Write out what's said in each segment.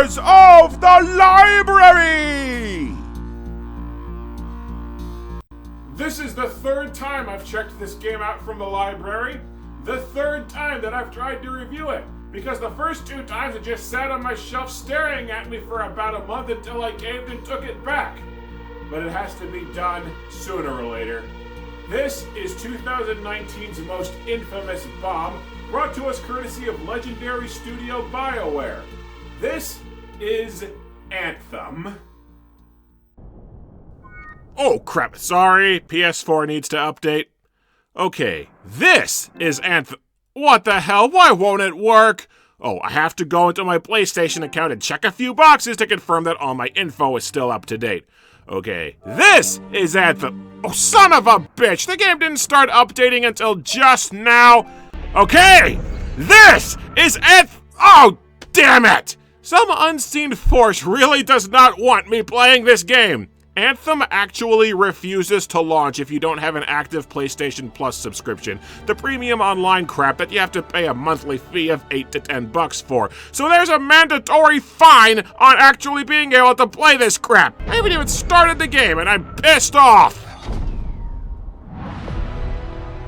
Members of the library! This is the third time I've checked this game out from the library. The third time that I've tried to review it. Because the first two times it just sat on my shelf staring at me for about a month until I caved and took it back. But it has to be done sooner or later. This is 2019's most infamous bomb, brought to us courtesy of legendary studio Bioware. This is Anthem. Oh crap, sorry, PS4 needs to update. Okay, this is Anthem. What the hell, why won't it work? Oh, I have to go into my PlayStation account and check a few boxes to confirm that all my info is still up to date. Okay, this is Anthem. Oh, son of a bitch, the game didn't start updating until just now. Okay, this is Anthem. Oh, damn it! Some unseen force really does not want me playing this game. Anthem actually refuses to launch if you don't have an active PlayStation Plus subscription, the premium online crap that you have to pay a monthly fee of $8 to $10 for. So there's a mandatory fine on actually being able to play this crap. I haven't even started the game and I'm pissed off.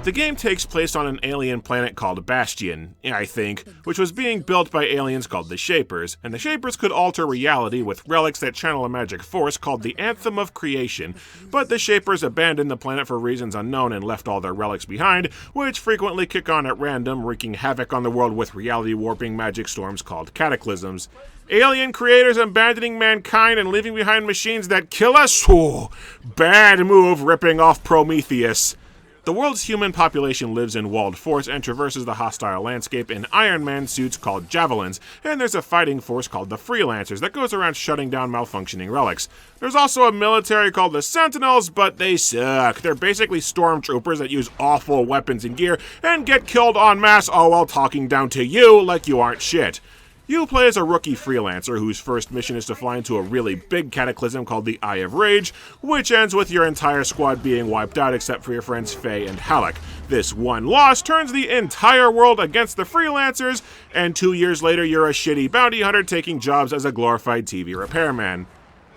The game takes place on an alien planet called Bastion, I think, which was being built by aliens called the Shapers, and the Shapers could alter reality with relics that channel a magic force called the Anthem of Creation, but the Shapers abandoned the planet for reasons unknown and left all their relics behind, which frequently kick on at random, wreaking havoc on the world with reality-warping magic storms called cataclysms. Alien creators abandoning mankind and leaving behind machines that kill us? Ooh, bad move ripping off Prometheus. The world's human population lives in walled forts and traverses the hostile landscape in Iron Man suits called Javelins, and there's a fighting force called the Freelancers that goes around shutting down malfunctioning relics. There's also a military called the Sentinels, but they suck. They're basically stormtroopers that use awful weapons and gear and get killed en masse all while talking down to you like you aren't shit. You play as a rookie freelancer whose first mission is to fly into a really big cataclysm called the Eye of Rage, which ends with your entire squad being wiped out except for your friends Faye and Halleck. This one loss turns the entire world against the freelancers, and 2 years later you're a shitty bounty hunter taking jobs as a glorified TV repairman.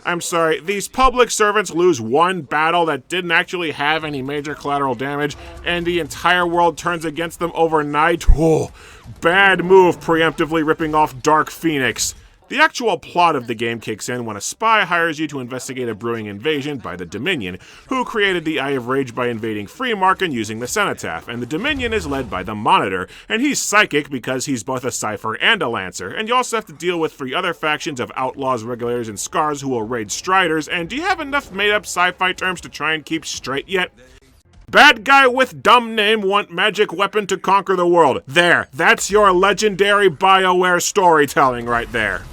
I'm sorry, these public servants lose one battle that didn't actually have any major collateral damage, and the entire world turns against them overnight? Oh, bad move preemptively ripping off Dark Phoenix. The actual plot of the game kicks in when a spy hires you to investigate a brewing invasion by the Dominion, who created the Eye of Rage by invading Freemark using the Cenotaph, and the Dominion is led by the Monitor, and he's psychic because he's both a Cypher and a Lancer, and you also have to deal with 3 other factions of Outlaws, Regulators, and Scars who will raid Striders, and do you have enough made-up sci-fi terms to try and keep straight yet? Bad guy with dumb name want magic weapon to conquer the world. There, that's your legendary Bioware storytelling right there.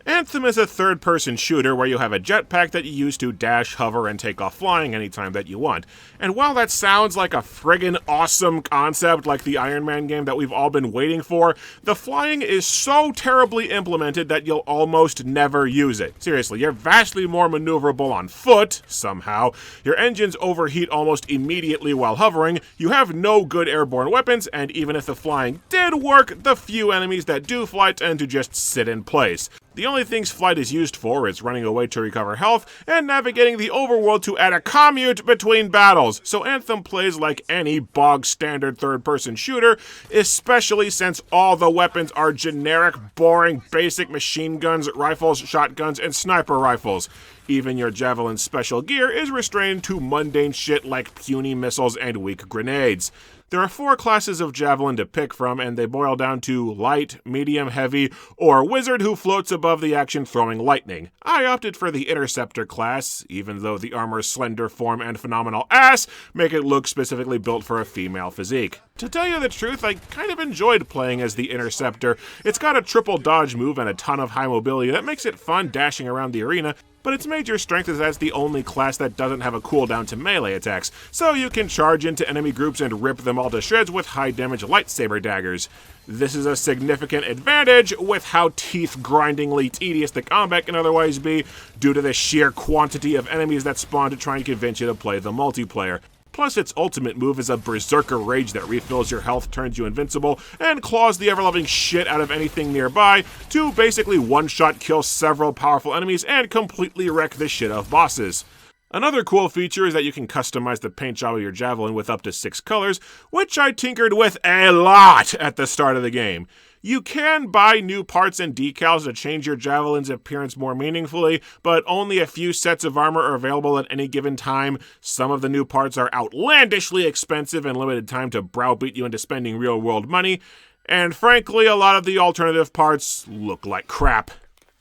Anthem is a third-person shooter where you have a jetpack that you use to dash, hover, and take off flying anytime that you want. And while that sounds like a friggin' awesome concept like the Iron Man game that we've all been waiting for, the flying is so terribly implemented that you'll almost never use it. Seriously, you're vastly more maneuverable on foot, somehow. Your engines overheat almost immediately while hovering, you have no good airborne weapons, and even if the flying did work, the few enemies that do fly tend to just sit in place. The only things flight is used for is running away to recover health and navigating the overworld to add a commute between battles, so Anthem plays like any bog-standard third-person shooter, especially since all the weapons are generic, boring, basic machine guns, rifles, shotguns, and sniper rifles. Even your Javelin special gear is restrained to mundane shit like puny missiles and weak grenades. There are 4 classes of Javelin to pick from, and they boil down to light, medium, heavy, or wizard who floats above the action throwing lightning. I opted for the Interceptor class, even though the armor's slender form and phenomenal ass make it look specifically built for a female physique. To tell you the truth, I kind of enjoyed playing as the Interceptor. It's got a triple dodge move and a ton of high mobility that makes it fun dashing around the arena, but its major strength is that it's the only class that doesn't have a cooldown to melee attacks, so you can charge into enemy groups and rip them all to shreds with high damage lightsaber daggers. This is a significant advantage with how teeth-grindingly tedious the combat can otherwise be due to the sheer quantity of enemies that spawn to try and convince you to play the multiplayer. Plus, its ultimate move is a berserker rage that refills your health, turns you invincible, and claws the ever-loving shit out of anything nearby to basically one-shot kill several powerful enemies and completely wreck the shit of bosses. Another cool feature is that you can customize the paint job of your javelin with up to 6 colors, which I tinkered with a lot at the start of the game. You can buy new parts and decals to change your javelin's appearance more meaningfully, but only a few sets of armor are available at any given time. Some of the new parts are outlandishly expensive and limited time to browbeat you into spending real-world money, and frankly, a lot of the alternative parts look like crap.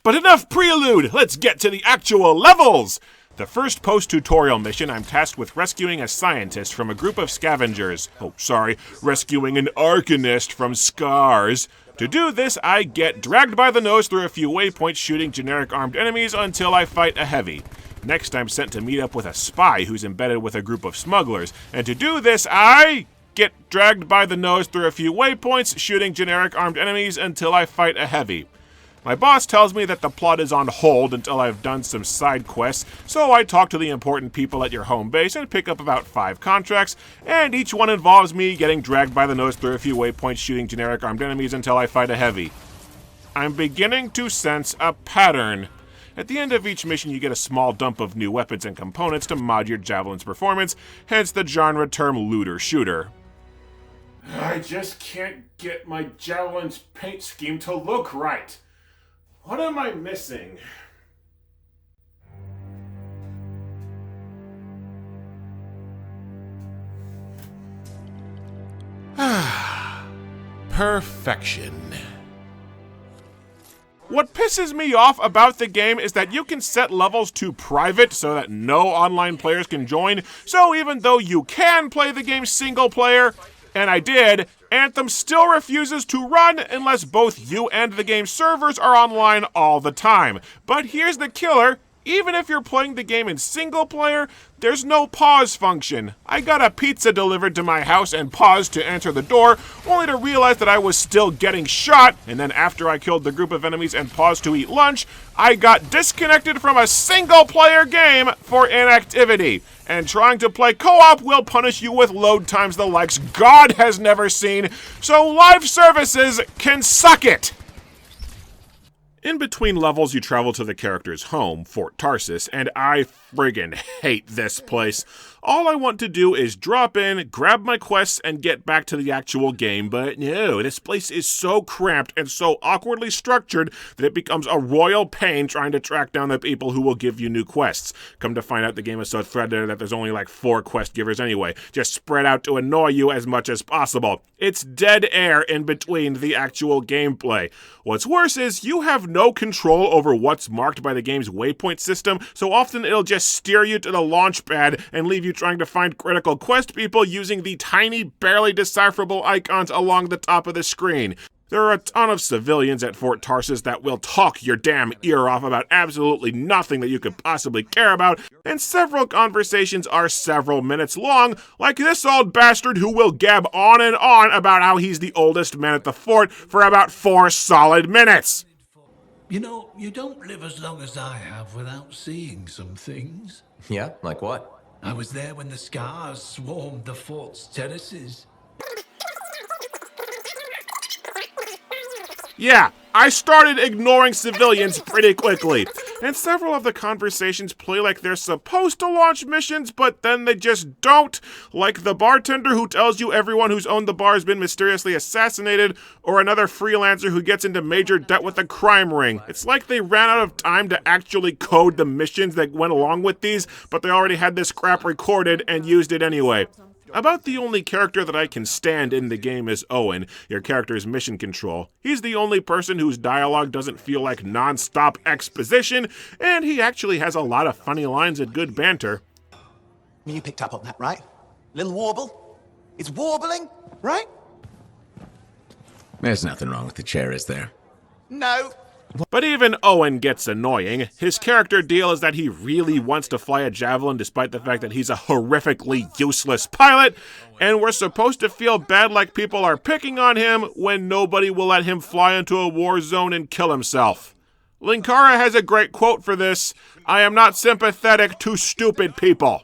But enough prelude! Let's get to the actual levels! The first post-tutorial mission, I'm tasked with rescuing a scientist from a group of scavengers. Rescuing an arcanist from scars. To do this, I get dragged by the nose through a few waypoints shooting generic armed enemies until I fight a heavy. Next, I'm sent to meet up with a spy who's embedded with a group of smugglers. And to do this, I get dragged by the nose through a few waypoints shooting generic armed enemies until I fight a heavy. My boss tells me that the plot is on hold until I've done some side quests, so I talk to the important people at your home base and pick up about 5 contracts, and each one involves me getting dragged by the nose through a few waypoints shooting generic armed enemies until I fight a heavy. I'm beginning to sense a pattern. At the end of each mission, you get a small dump of new weapons and components to mod your javelin's performance, hence the genre term looter-shooter. I just can't get my javelin's paint scheme to look right. What am I missing? Perfection. What pisses me off about the game is that you can set levels to private so that no online players can join, so even though you can play the game single player, and I did, Anthem still refuses to run unless both you and the game's servers are online all the time. But here's the killer. Even if you're playing the game in single player, there's no pause function. I got a pizza delivered to my house and paused to enter the door, only to realize that I was still getting shot, and then after I killed the group of enemies and paused to eat lunch, I got disconnected from a single player game for inactivity. And trying to play co-op will punish you with load times the likes God has never seen, so live services can suck it! In between levels, you travel to the character's home, Fort Tarsus, and I friggin' hate this place. All I want to do is drop in, grab my quests, and get back to the actual game, but no, this place is so cramped and so awkwardly structured that it becomes a royal pain trying to track down the people who will give you new quests. Come to find out the game is so threaded that there's only like 4 quest givers anyway, just spread out to annoy you as much as possible. It's dead air in between the actual gameplay. What's worse is you have no control over what's marked by the game's waypoint system, so often it'll just steer you to the launch pad and leave you trying to find critical quest people using the tiny, barely decipherable icons along the top of the screen. There are a ton of civilians at Fort Tarsus that will talk your damn ear off about absolutely nothing that you could possibly care about, and several conversations are several minutes long, like this old bastard who will gab on and on about how he's the oldest man at the fort for about 4 solid minutes. You know, you don't live as long as I have without seeing some things. Yeah, like what? I was there when the scars swarmed the fort's terraces. Yeah, I started ignoring civilians pretty quickly, and several of the conversations play like they're supposed to launch missions, but then they just don't, like the bartender who tells you everyone who's owned the bar has been mysteriously assassinated, or another freelancer who gets into major debt with a crime ring. It's like they ran out of time to actually code the missions that went along with these, but they already had this crap recorded and used it anyway. About the only character that I can stand in the game is Owen, your character's mission control. He's the only person whose dialogue doesn't feel like non-stop exposition, and he actually has a lot of funny lines and good banter. You picked up on that, right? Little warble? It's warbling, right? There's nothing wrong with the chair, is there? No. But even Owen gets annoying. His character deal is that he really wants to fly a javelin despite the fact that he's a horrifically useless pilot, and we're supposed to feel bad like people are picking on him when nobody will let him fly into a war zone and kill himself. Linkara has a great quote for this: "I am not sympathetic to stupid people."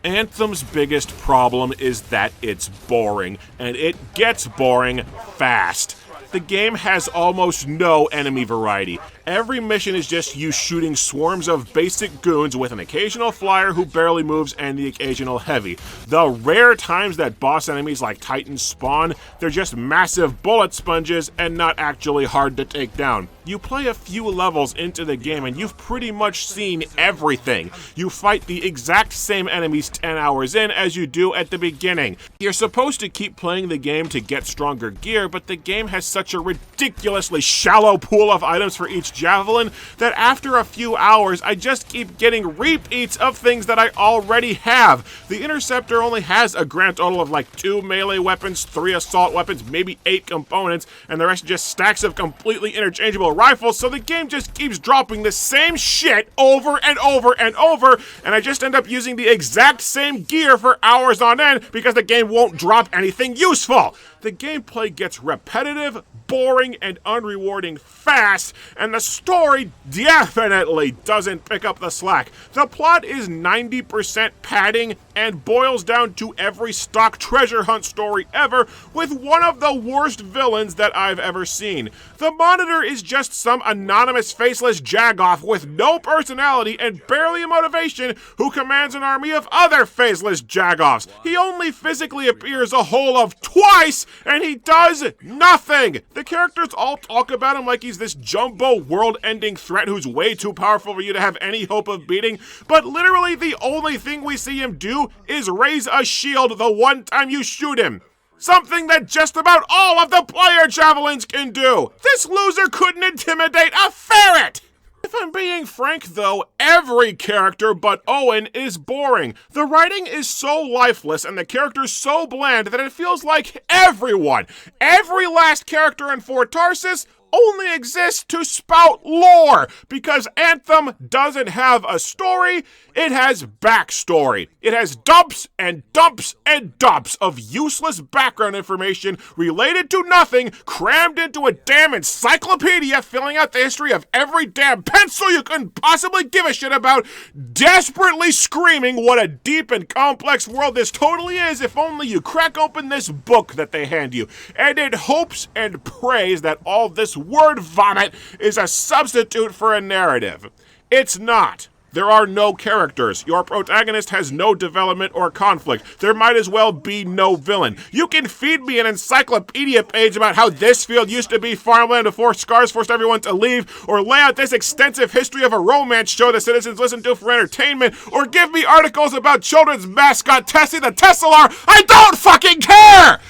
Anthem's biggest problem is that it's boring, and it gets boring fast. The game has almost no enemy variety. Every mission is just you shooting swarms of basic goons with an occasional flyer who barely moves and the occasional heavy. The rare times that boss enemies like Titans spawn, they're just massive bullet sponges and not actually hard to take down. You play a few levels into the game and you've pretty much seen everything. You fight the exact same enemies 10 hours in as you do at the beginning. You're supposed to keep playing the game to get stronger gear, but the game has such a ridiculously shallow pool of items for each javelin that after a few hours I just keep getting repeats of things that I already have. The Interceptor only has a grand total of like 2 melee weapons, 3 assault weapons, maybe 8 components, and the rest are just stacks of completely interchangeable rifles, so the game just keeps dropping the same shit over and over and over, and I just end up using the exact same gear for hours on end because the game won't drop anything useful. The gameplay gets repetitive, boring, and unrewarding fast, and the story definitely doesn't pick up the slack. The plot is 90% padding and boils down to every stock treasure hunt story ever, with one of the worst villains that I've ever seen. The Monitor is just some anonymous faceless jagoff with no personality and barely a motivation who commands an army of other faceless jagoffs. He only physically appears a whole of twice, and he does nothing. The characters all talk about him like he's this jumbo world-ending threat who's way too powerful for you to have any hope of beating, but literally the only thing we see him do is raise a shield the one time you shoot him. Something that just about all of the player javelins can do. This loser couldn't intimidate a ferret! If I'm being frank though, every character but Owen is boring. The writing is so lifeless and the characters so bland that it feels like every last character in Fort Tarsus only exists to spout lore, because Anthem doesn't have a story, it has backstory. It has dumps and dumps and dumps of useless background information related to nothing crammed into a damn encyclopedia filling out the history of every damn pencil you couldn't possibly give a shit about, desperately screaming what a deep and complex world this totally is if only you crack open this book that they hand you, and it hopes and prays that all this word vomit is a substitute for a narrative. It's not. There are no characters. Your protagonist has no development or conflict. There might as well be no villain. You can feed me an encyclopedia page about how this field used to be farmland before scars forced everyone to leave, or lay out this extensive history of a romance show the citizens listen to for entertainment, or give me articles about children's mascot Tessie the Tesselar. I don't fucking care!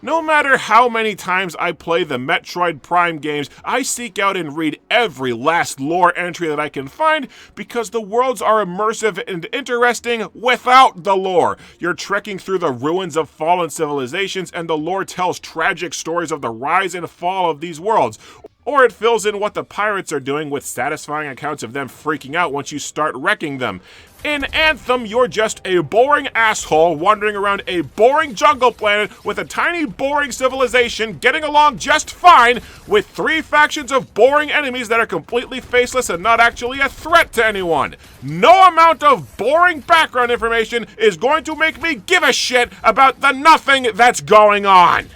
No matter how many times I play the Metroid Prime games, I seek out and read every last lore entry that I can find because the worlds are immersive and interesting without the lore. You're trekking through the ruins of fallen civilizations and the lore tells tragic stories of the rise and fall of these worlds. Or it fills in what the pirates are doing with satisfying accounts of them freaking out once you start wrecking them. In Anthem, you're just a boring asshole wandering around a boring jungle planet with a tiny boring civilization getting along just fine with 3 factions of boring enemies that are completely faceless and not actually a threat to anyone. No amount of boring background information is going to make me give a shit about the nothing that's going on.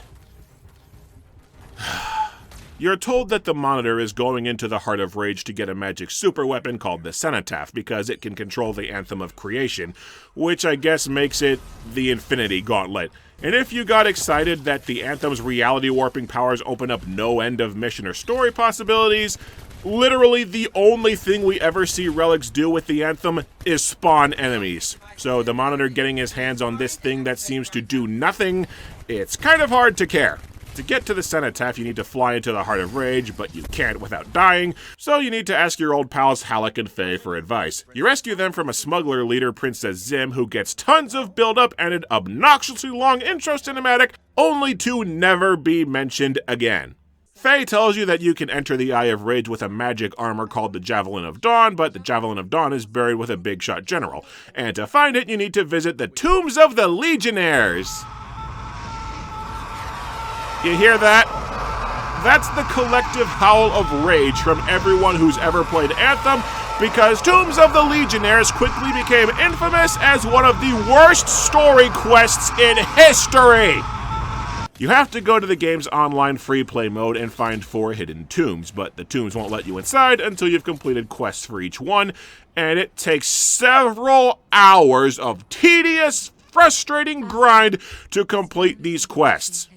You're told that the Monitor is going into the Heart of Rage to get a magic super weapon called the Cenotaph because it can control the Anthem of Creation, which I guess makes it the Infinity Gauntlet. And if you got excited that the Anthem's reality warping powers open up no end of mission or story possibilities, literally the only thing we ever see relics do with the Anthem is spawn enemies. So the Monitor getting his hands on this thing that seems to do nothing, it's kind of hard to care. To get to the Cenotaph, you need to fly into the Heart of Rage, but you can't without dying, so you need to ask your old pals Halleck and Faye for advice. You rescue them from a smuggler leader, Princess Zim, who gets tons of build-up and an obnoxiously long intro cinematic, only to never be mentioned again. Faye tells you that you can enter the Eye of Rage with a magic armor called the Javelin of Dawn, but the Javelin of Dawn is buried with a big shot general. And to find it, you need to visit the Tombs of the Legionnaires. You hear that? That's the collective howl of rage from everyone who's ever played Anthem, because Tombs of the Legionnaires quickly became infamous as one of the worst story quests in history. You have to go to the game's online free play mode and find 4 hidden tombs, but the tombs won't let you inside until you've completed quests for each one, and it takes several hours of tedious, frustrating grind to complete these quests.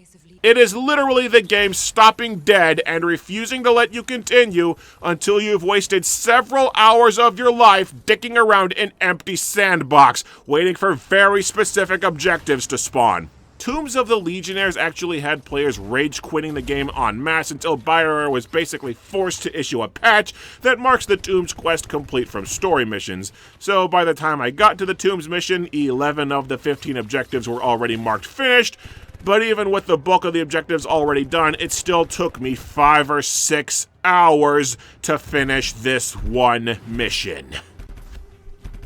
It is literally the game stopping dead and refusing to let you continue until you've wasted several hours of your life dicking around an empty sandbox, waiting for very specific objectives to spawn. Tombs of the Legionnaires actually had players rage quitting the game en masse until Bioware was basically forced to issue a patch that marks the Tombs quest complete from story missions. So by the time I got to the Tombs mission, 11 of the 15 objectives were already marked finished, but even with the bulk of the objectives already done, it still took me 5 or 6 hours to finish this one mission.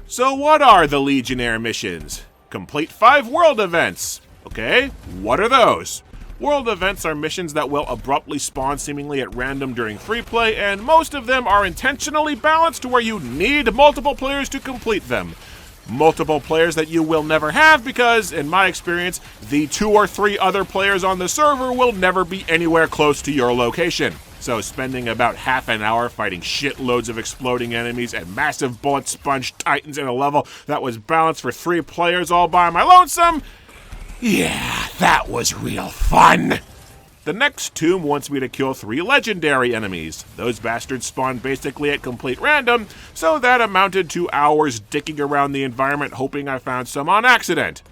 So what are the Legionnaire missions? Complete 5 world events. Okay, what are those? World events are missions that will abruptly spawn seemingly at random during free play, and most of them are intentionally balanced to where you need multiple players to complete them. Multiple players that you will never have because, in my experience, the 2 or 3 other players on the server will never be anywhere close to your location. So spending about half an hour fighting shitloads of exploding enemies and massive bullet sponge titans in a level that was balanced for 3 players all by my lonesome, yeah, that was real fun. The next tomb wants me to kill 3 legendary enemies. Those bastards spawn basically at complete random, so that amounted to hours dicking around the environment hoping I found some on accident.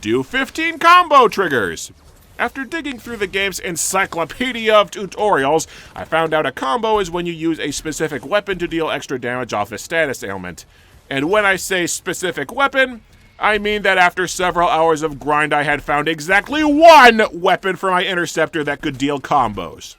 Do 15 combo triggers. After digging through the game's encyclopedia of tutorials, I found out a combo is when you use a specific weapon to deal extra damage off a status ailment. And when I say specific weapon, I mean that after several hours of grind, I had found exactly 1 weapon for my interceptor that could deal combos.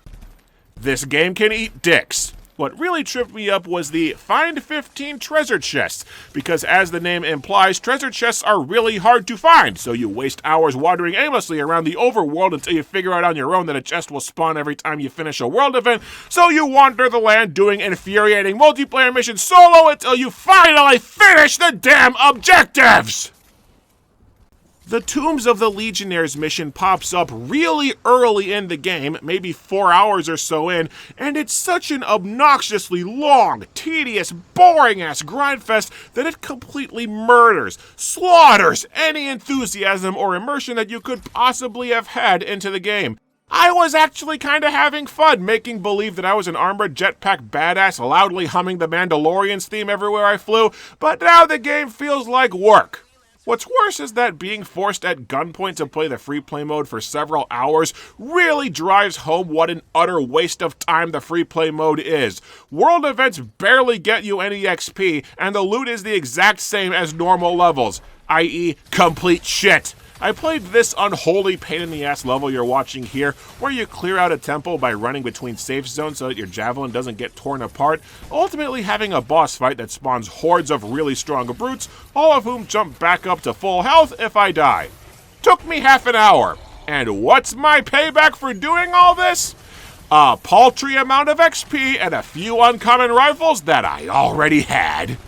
This game can eat dicks. What really tripped me up was the Find 15 treasure chests, because as the name implies, treasure chests are really hard to find, so you waste hours wandering aimlessly around the overworld until you figure out on your own that a chest will spawn every time you finish a world event, so you wander the land doing infuriating multiplayer missions solo until you finally finish the damn objectives! The Tombs of the Legionnaires mission pops up really early in the game, maybe 4 hours or so in, and it's such an obnoxiously long, tedious, boring-ass grindfest that it completely murders, slaughters any enthusiasm or immersion that you could possibly have had into the game. I was actually kinda having fun making believe that I was an armored jetpack badass loudly humming the Mandalorian's theme everywhere I flew, but now the game feels like work. What's worse is that being forced at gunpoint to play the free play mode for several hours really drives home what an utter waste of time the free play mode is. World events barely get you any XP, and the loot is the exact same as normal levels, i.e. complete shit. I played this unholy pain-in-the-ass level you're watching here, where you clear out a temple by running between safe zones so that your javelin doesn't get torn apart, ultimately having a boss fight that spawns hordes of really strong brutes, all of whom jump back up to full health if I die. Took me half an hour. And what's my payback for doing all this? A paltry amount of XP and a few uncommon rifles that I already had.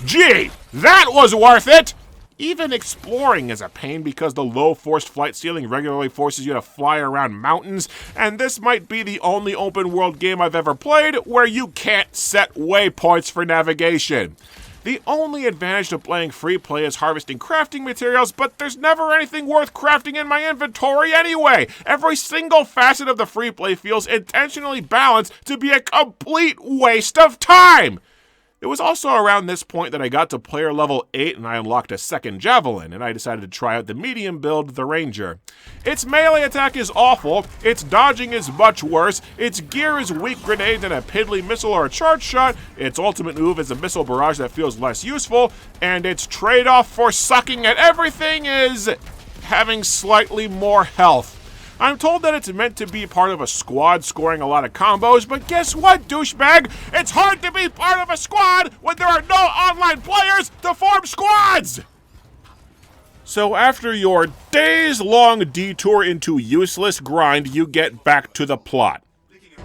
Gee, that was worth it! Even exploring is a pain because the low forced flight ceiling regularly forces you to fly around mountains, and this might be the only open world game I've ever played where you can't set waypoints for navigation. The only advantage to playing free play is harvesting crafting materials, but there's never anything worth crafting in my inventory anyway. Every single facet of the free play feels intentionally balanced to be a complete waste of time. It was also around this point that I got to player level 8 and I unlocked a second javelin, and I decided to try out the medium build, the Ranger. Its melee attack is awful, its dodging is much worse, its gear is weak grenade than a piddly missile or a charge shot, its ultimate move is a missile barrage that feels less useful, and its trade-off for sucking at everything is having slightly more health. I'm told that it's meant to be part of a squad scoring a lot of combos, but guess what, douchebag? It's hard to be part of a squad when there are no online players to form squads! So after your days-long detour into useless grind, you get back to the plot.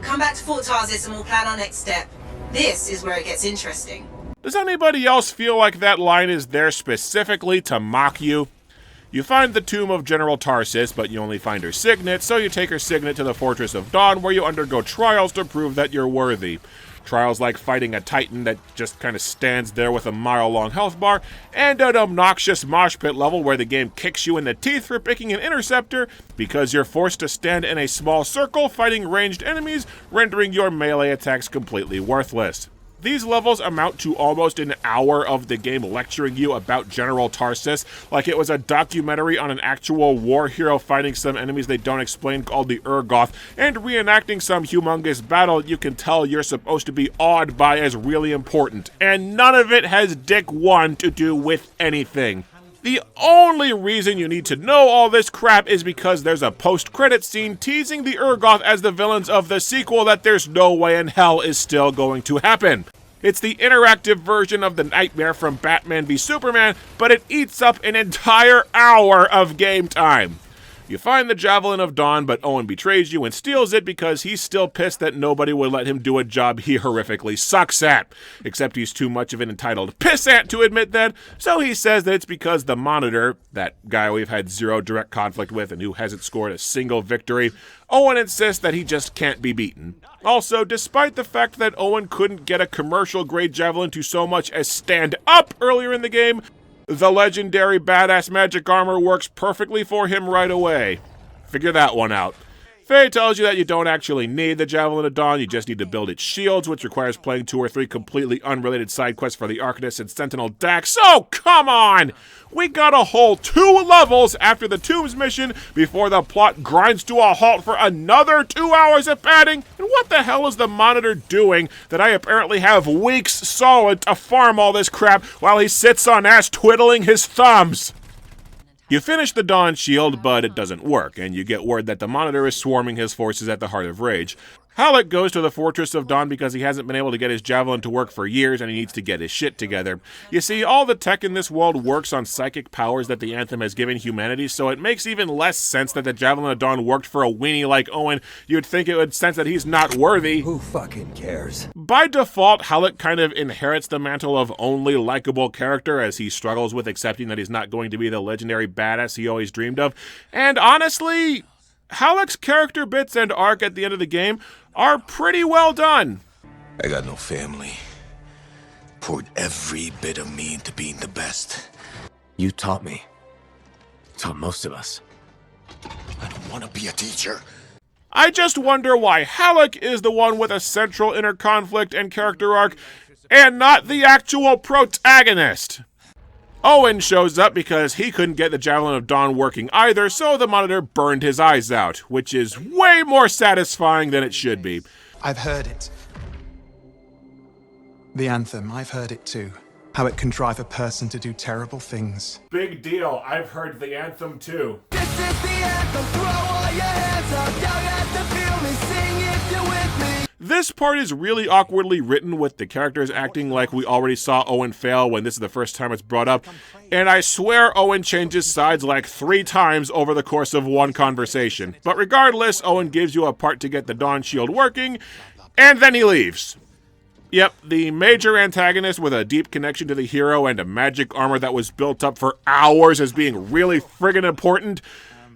Come back to Fort Tarsus and we'll plan our next step. This is where it gets interesting. Does anybody else feel like that line is there specifically to mock you? You find the tomb of General Tarsus, but you only find her signet, so you take her signet to the Fortress of Dawn, where you undergo trials to prove that you're worthy. Trials like fighting a titan that just kind of stands there with a mile-long health bar, and an obnoxious mosh pit level where the game kicks you in the teeth for picking an interceptor because you're forced to stand in a small circle fighting ranged enemies, rendering your melee attacks completely worthless. These levels amount to almost an hour of the game lecturing you about General Tarsus, like it was a documentary on an actual war hero fighting some enemies they don't explain called the Urgoth, and reenacting some humongous battle you can tell you're supposed to be awed by as really important, and none of it has dick one to do with anything. The only reason you need to know all this crap is because there's a post-credit scene teasing the Urgoth as the villains of the sequel that there's no way in hell is still going to happen. It's the interactive version of the nightmare from Batman v Superman, but it eats up an entire hour of game time. You find the Javelin of Dawn, but Owen betrays you and steals it because he's still pissed that nobody would let him do a job he horrifically sucks at. Except he's too much of an entitled pissant to admit that, so he says that it's because the Monitor, that guy we've had zero direct conflict with and who hasn't scored a single victory, Owen insists that he just can't be beaten. Also, despite the fact that Owen couldn't get a commercial-grade Javelin to so much as stand up earlier in the game, the legendary badass magic armor works perfectly for him right away. Figure that one out. Faye tells you that you don't actually need the Javelin of Dawn, you just need to build its shields, which requires playing 2 or 3 completely unrelated side quests for the Arcanist and Sentinel Dax. So, come on! We got a whole 2 levels after the Tombs mission before the plot grinds to a halt for another 2 hours of padding. And what the hell is the Monitor doing that I apparently have weeks solid to farm all this crap while he sits on ass twiddling his thumbs? You finish the Dawn Shield, but it doesn't work, and you get word that the Monitor is swarming his forces at the Heart of Rage. Halleck goes to the Fortress of Dawn because he hasn't been able to get his Javelin to work for years and he needs to get his shit together. You see, all the tech in this world works on psychic powers that the Anthem has given humanity, so it makes even less sense that the Javelin of Dawn worked for a weenie like Owen. You'd think it would sense that he's not worthy. Who fucking cares? By default, Halleck kind of inherits the mantle of only likable character as he struggles with accepting that he's not going to be the legendary badass he always dreamed of. And honestly, Halleck's character bits and arc at the end of the game are pretty well done. I got no family. Poured every bit of me into being the best. You taught me. Taught most of us. I don't want to be a teacher. I just wonder why Halleck is the one with a central inner conflict and character arc, and not the actual protagonist. Owen shows up because he couldn't get the Javelin of Dawn working either, so the Monitor burned his eyes out, which is way more satisfying than it should be. I've heard it. The Anthem, I've heard it too. How it can drive a person to do terrible things. Big deal, I've heard the Anthem too. This is the anthem, throw all your hands up, yell at the feel me, sing if you're with me. This part is really awkwardly written with the characters acting like we already saw Owen fail when this is the first time it's brought up, and I swear Owen changes sides like 3 times over the course of one conversation. But regardless, Owen gives you a part to get the Dawn Shield working, and then he leaves. Yep, the major antagonist with a deep connection to the hero and a magic armor that was built up for hours as being really friggin' important,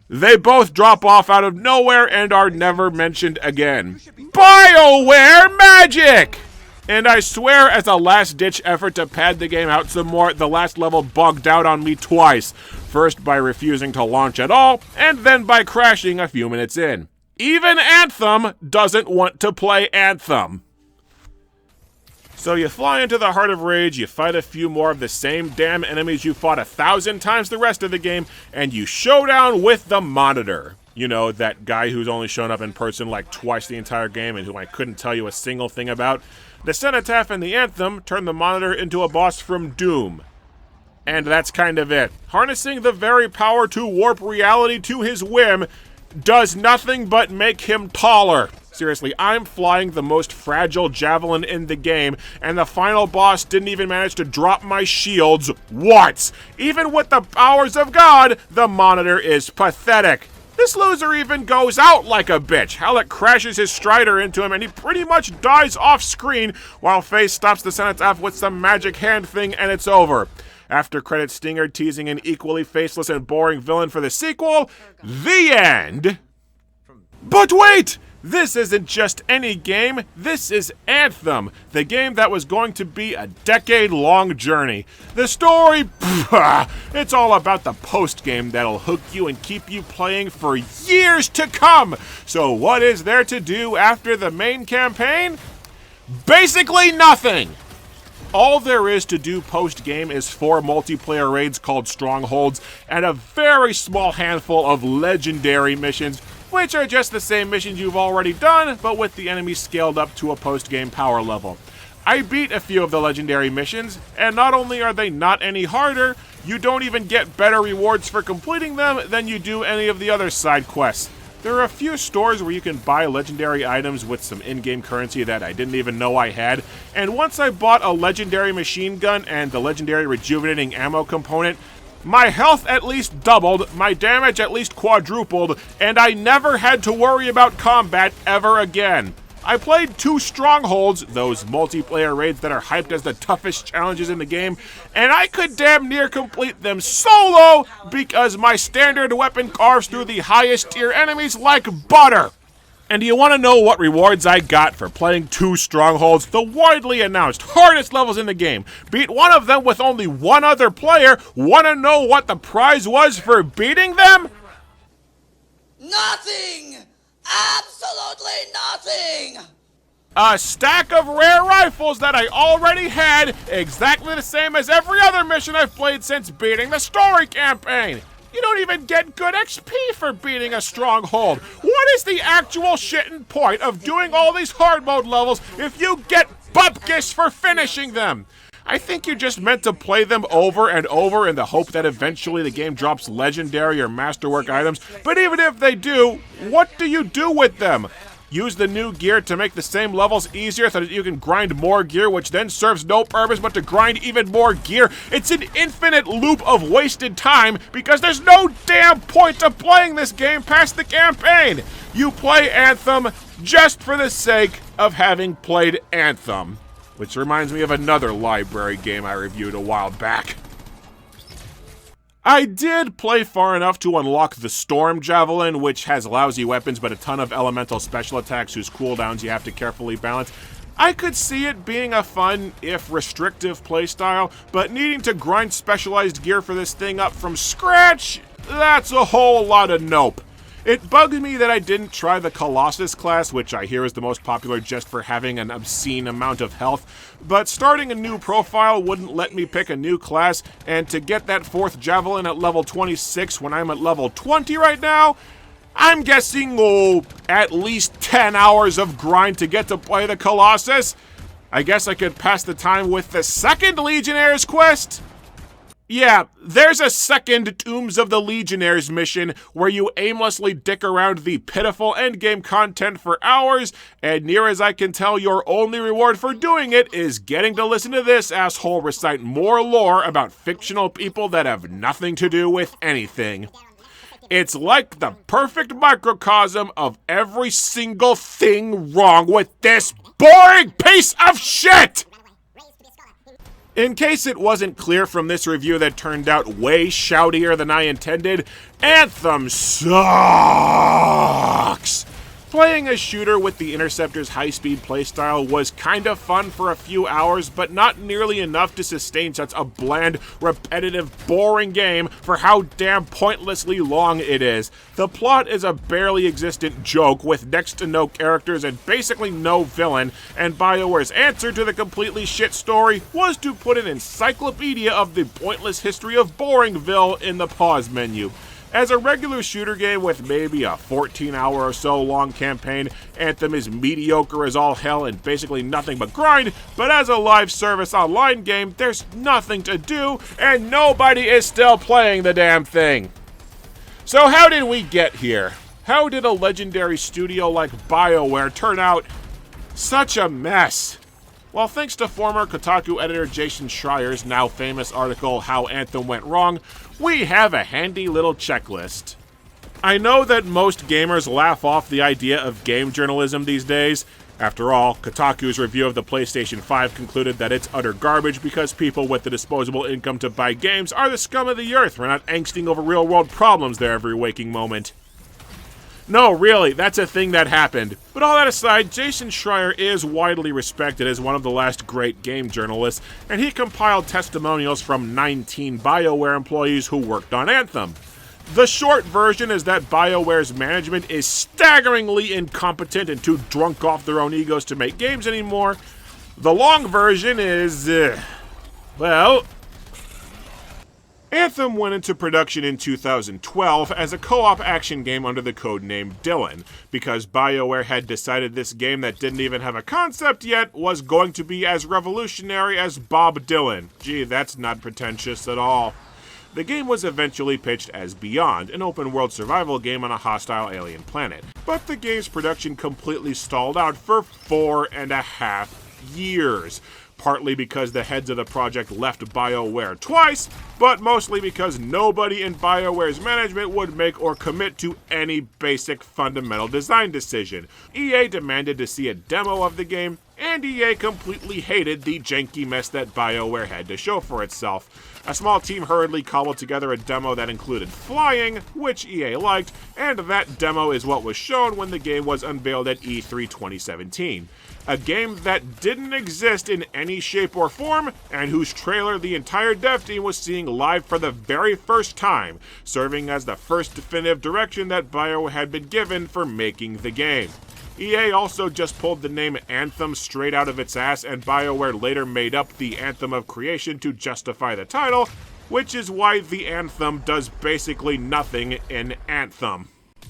they both drop off out of nowhere and are never mentioned again. Bioware magic! And I swear, as a last-ditch effort to pad the game out some more, the last level bugged out on me twice. First by refusing to launch at all, and then by crashing a few minutes in. Even Anthem doesn't want to play Anthem. So you fly into the Heart of Rage, you fight a few more of the same damn enemies you fought 1,000 times the rest of the game, and you showdown with the Monitor. You know, that guy who's only shown up in person like twice the entire game and whom I couldn't tell you a single thing about. The Cenotaph and the Anthem turn the Monitor into a boss from Doom. And that's kind of it. Harnessing the very power to warp reality to his whim does nothing but make him taller. Seriously, I'm flying the most fragile Javelin in the game, and the final boss didn't even manage to drop my shields once. Even with the powers of God, the Monitor is pathetic. This loser even goes out like a bitch. Halleck crashes his Strider into him and he pretty much dies off screen while Face stops the sentence off with some magic hand thing and it's over. After credit stinger teasing an equally faceless and boring villain for the sequel, the end. But wait! This isn't just any game, this is Anthem, the game that was going to be a decade-long journey. The story, it's all about the post-game that'll hook you and keep you playing for years to come. So what is there to do after the main campaign? Basically nothing! All there is to do post-game is 4 multiplayer raids called Strongholds and a very small handful of legendary missions, which are just the same missions you've already done, but with the enemies scaled up to a post-game power level. I beat a few of the legendary missions, and not only are they not any harder, you don't even get better rewards for completing them than you do any of the other side quests. There are a few stores where you can buy legendary items with some in-game currency that I didn't even know I had, and once I bought a legendary machine gun and the legendary rejuvenating ammo component, my health at least doubled, my damage at least quadrupled, and I never had to worry about combat ever again. I played 2 Strongholds, those multiplayer raids that are hyped as the toughest challenges in the game, and I could damn near complete them solo because my standard weapon carves through the highest tier enemies like butter. And do you want to know what rewards I got for playing 2 Strongholds, the widely announced hardest levels in the game? Beat one of them with only one other player. Want to know what the prize was for beating them? Nothing! Absolutely nothing! A stack of rare rifles that I already had, exactly the same as every other mission I've played since beating the story campaign. You don't even get good XP for beating a Stronghold. What is the actual shitting point of doing all these hard mode levels if you get bupkis for finishing them? I think you just meant to play them over and over in the hope that eventually the game drops legendary or masterwork items, but even if they do, what do you do with them? Use the new gear to make the same levels easier so that you can grind more gear, which then serves no purpose but to grind even more gear. It's an infinite loop of wasted time because there's no damn point to playing this game past the campaign. You play Anthem just for the sake of having played Anthem. Which reminds me of another library game I reviewed a while back. I did play far enough to unlock the Storm Javelin, which has lousy weapons but a ton of elemental special attacks whose cooldowns you have to carefully balance. I could see it being a fun, if restrictive, playstyle, but needing to grind specialized gear for this thing up from scratch, that's a whole lot of nope. It bugged me that I didn't try the Colossus class, which I hear is the most popular just for having an obscene amount of health, but starting a new profile wouldn't let me pick a new class, and to get that 4th Javelin at level 26 when I'm at level 20 right now, I'm guessing, at least 10 hours of grind to get to play the Colossus. I guess I could pass the time with the 2nd Legionnaire's quest? Yeah, there's a second Tombs of the Legionnaires mission where you aimlessly dick around the pitiful endgame content for hours, and near as I can tell, your only reward for doing it is getting to listen to this asshole recite more lore about fictional people that have nothing to do with anything. It's like the perfect microcosm of every single thing wrong with this boring piece of shit! In case it wasn't clear from this review that turned out way shoutier than I intended, Anthem sucks! Playing a shooter with the Interceptor's high-speed playstyle was kind of fun for a few hours, but not nearly enough to sustain such a bland, repetitive, boring game for how damn pointlessly long it is. The plot is a barely existent joke with next to no characters and basically no villain, and Bioware's answer to the completely shit story was to put an encyclopedia of the pointless history of Boringville in the pause menu. As a regular shooter game with maybe a 14-hour or so long campaign, Anthem is mediocre as all hell and basically nothing but grind, but as a live service online game, there's nothing to do, and nobody is still playing the damn thing. So how did we get here? How did a legendary studio like Bioware turn out such a mess? Well, thanks to former Kotaku editor Jason Schreier's now famous article, How Anthem Went Wrong, we have a handy little checklist. I know that most gamers laugh off the idea of game journalism these days. After all, Kotaku's review of the PlayStation 5 concluded that it's utter garbage because people with the disposable income to buy games are the scum of the earth. We're not angsting over real-world problems there every waking moment. No, really, that's a thing that happened. But all that aside, Jason Schreier is widely respected as one of the last great game journalists, and he compiled testimonials from 19 Bioware employees who worked on Anthem. The short version is that Bioware's management is staggeringly incompetent and too drunk off their own egos to make games anymore. The long version is, well, Anthem went into production in 2012 as a co-op action game under the codename Dylan, because Bioware had decided this game that didn't even have a concept yet was going to be as revolutionary as Bob Dylan. Gee, that's not pretentious at all. The game was eventually pitched as Beyond, an open-world survival game on a hostile alien planet. But the game's production completely stalled out for 4.5 years. Partly because the heads of the project left BioWare twice, but mostly because nobody in BioWare's management would make or commit to any basic fundamental design decision. EA demanded to see a demo of the game, and EA completely hated the janky mess that BioWare had to show for itself. A small team hurriedly cobbled together a demo that included flying, which EA liked, and that demo is what was shown when the game was unveiled at E3 2017. A game that didn't exist in any shape or form, and whose trailer the entire dev team was seeing live for the very first time, serving as the first definitive direction that BioWare had been given for making the game. EA also just pulled the name Anthem straight out of its ass, and BioWare later made up the Anthem of Creation to justify the title, which is why the Anthem does basically nothing in Anthem.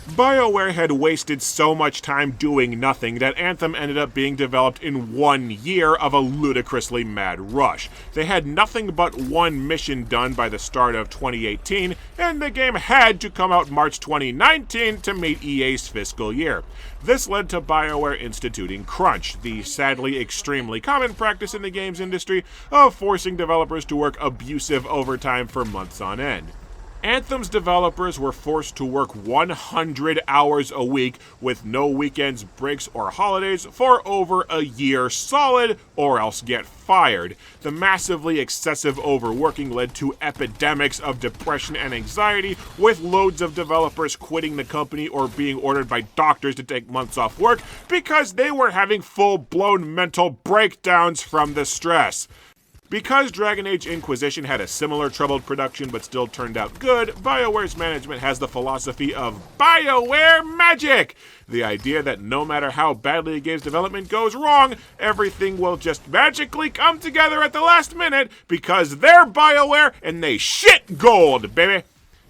BioWare had wasted so much time doing nothing that Anthem ended up being developed in 1 year of a ludicrously mad rush. They had nothing but one mission done by the start of 2018, and the game had to come out March 2019 to meet EA's fiscal year. This led to BioWare instituting crunch, the sadly extremely common practice in the games industry of forcing developers to work abusive overtime for months on end. Anthem's developers were forced to work 100 hours a week with no weekends, breaks, or holidays for over a year solid, or else get fired. The massively excessive overworking led to epidemics of depression and anxiety, with loads of developers quitting the company or being ordered by doctors to take months off work because they were having full-blown mental breakdowns from the stress. Because Dragon Age Inquisition had a similar troubled production but still turned out good, BioWare's management has the philosophy of BioWare Magic! The idea that no matter how badly a game's development goes wrong, everything will just magically come together at the last minute because they're BioWare and they shit gold, baby!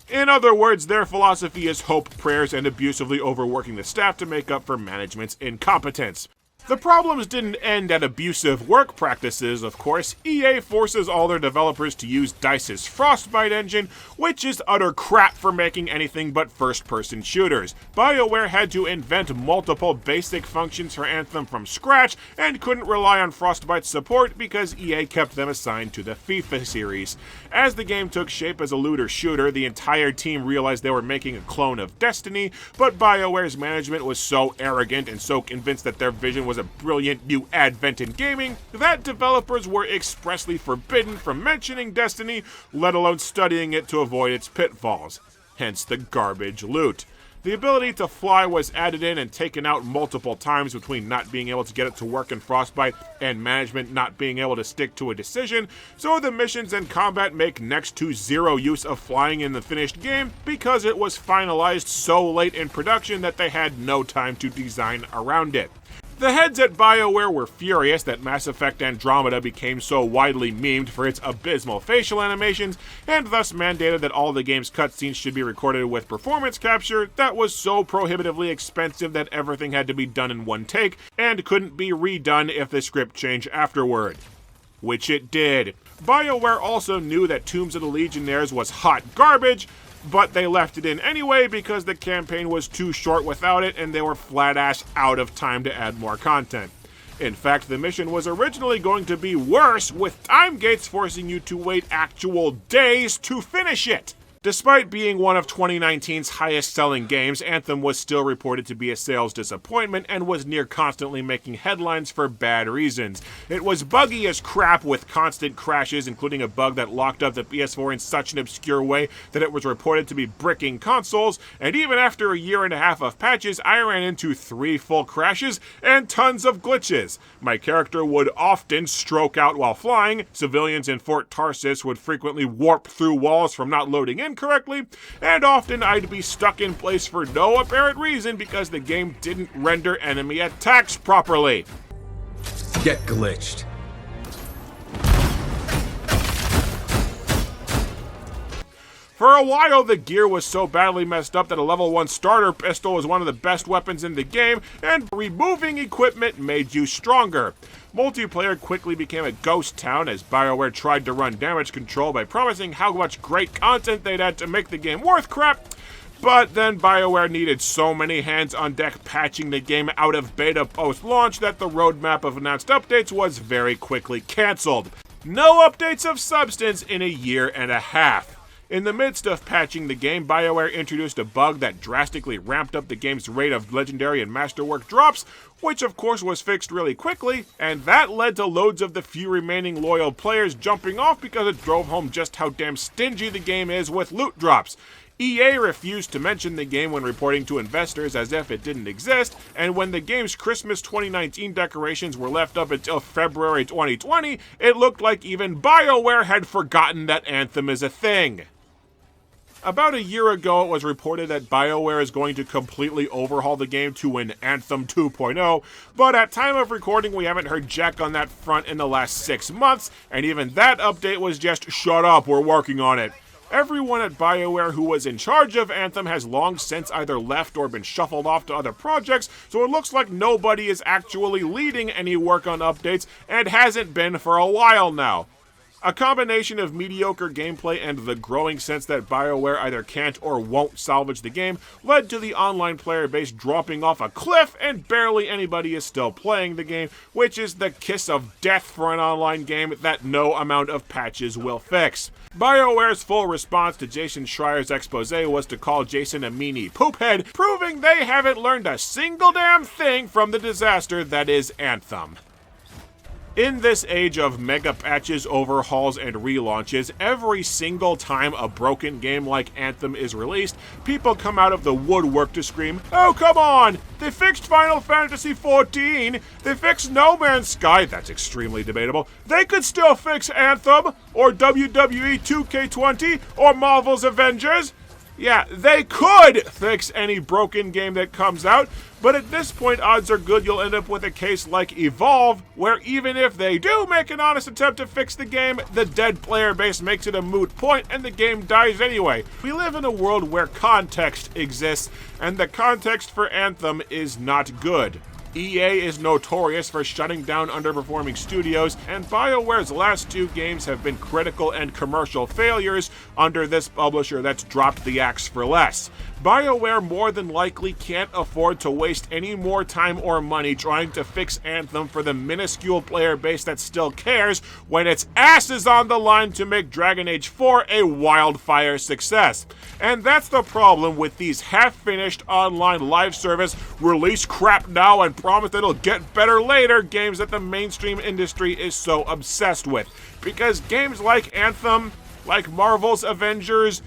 In other words, their philosophy is hope, prayers, and abusively overworking the staff to make up for management's incompetence. The problems didn't end at abusive work practices, of course. EA forces all their developers to use DICE's Frostbite engine, which is utter crap for making anything but first-person shooters. BioWare had to invent multiple basic functions for Anthem from scratch, and couldn't rely on Frostbite's support because EA kept them assigned to the FIFA series. As the game took shape as a looter shooter, the entire team realized they were making a clone of Destiny, but BioWare's management was so arrogant and so convinced that their vision was a brilliant new advent in gaming that developers were expressly forbidden from mentioning Destiny, let alone studying it to avoid its pitfalls. Hence the garbage loot. The ability to fly was added in and taken out multiple times between not being able to get it to work in Frostbite and management not being able to stick to a decision, so the missions and combat make next to zero use of flying in the finished game because it was finalized so late in production that they had no time to design around it. The heads at BioWare were furious that Mass Effect Andromeda became so widely memed for its abysmal facial animations, and thus mandated that all the game's cutscenes should be recorded with performance capture that was so prohibitively expensive that everything had to be done in one take, and couldn't be redone if the script changed afterward. Which it did. BioWare also knew that Tombs of the Legionnaires was hot garbage, but they left it in anyway because the campaign was too short without it and they were flat-ass out of time to add more content. In fact, the mission was originally going to be worse, with time gates forcing you to wait actual days to finish it. Despite being one of 2019's highest-selling games, Anthem was still reported to be a sales disappointment and was near constantly making headlines for bad reasons. It was buggy as crap with constant crashes, including a bug that locked up the PS4 in such an obscure way that it was reported to be bricking consoles, and even after a year and a half of patches, I ran into 3 full crashes and tons of glitches. My character would often stroke out while flying, civilians in Fort Tarsus would frequently warp through walls from not loading in correctly, and often I'd be stuck in place for no apparent reason because the game didn't render enemy attacks properly. Get glitched. For a while, the gear was so badly messed up that a level 1 starter pistol was one of the best weapons in the game, and removing equipment made you stronger. Multiplayer quickly became a ghost town as Bioware tried to run damage control by promising how much great content they'd had to make the game worth crap, but then Bioware needed so many hands on deck patching the game out of beta post-launch that the roadmap of announced updates was very quickly cancelled. No updates of substance in a year and a half. In the midst of patching the game, Bioware introduced a bug that drastically ramped up the game's rate of legendary and masterwork drops, which of course was fixed really quickly, and that led to loads of the few remaining loyal players jumping off because it drove home just how damn stingy the game is with loot drops. EA refused to mention the game when reporting to investors as if it didn't exist, and when the game's Christmas 2019 decorations were left up until February 2020, it looked like even Bioware had forgotten that Anthem is a thing. About a year ago, it was reported that Bioware is going to completely overhaul the game to an Anthem 2.0, but at time of recording, we haven't heard jack on that front in the last 6 months, and even that update was just, shut up, we're working on it. Everyone at Bioware who was in charge of Anthem has long since either left or been shuffled off to other projects, so it looks like nobody is actually leading any work on updates, and hasn't been for a while now. A combination of mediocre gameplay and the growing sense that Bioware either can't or won't salvage the game led to the online player base dropping off a cliff, and barely anybody is still playing the game, which is the kiss of death for an online game that no amount of patches will fix. Bioware's full response to Jason Schreier's expose was to call Jason a meanie poophead, proving they haven't learned a single damn thing from the disaster that is Anthem. In this age of mega patches, overhauls, and relaunches, every single time a broken game like Anthem is released, people come out of the woodwork to scream, "Oh, come on! They fixed Final Fantasy XIV! They fixed No Man's Sky," that's extremely debatable. "They could still fix Anthem, or WWE 2K20, or Marvel's Avengers." Yeah, they could fix any broken game that comes out, but at this point, odds are good you'll end up with a case like Evolve, where even if they do make an honest attempt to fix the game, the dead player base makes it a moot point and the game dies anyway. We live in a world where context exists, and the context for Anthem is not good. EA is notorious for shutting down underperforming studios, and Bioware's last 2 games have been critical and commercial failures under this publisher that's dropped the axe for less. Bioware more than likely can't afford to waste any more time or money trying to fix Anthem for the minuscule player base that still cares when its ass is on the line to make Dragon Age 4 a wildfire success. And that's the problem with these half-finished online live service, release crap now and promise that it'll get better later games that the mainstream industry is so obsessed with. Because games like Anthem, like Marvel's Avengers,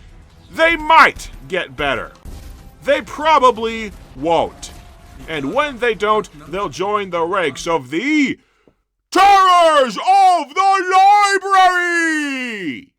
they might get better. They probably won't. And when they don't, they'll join the ranks of the Terrors of the Library!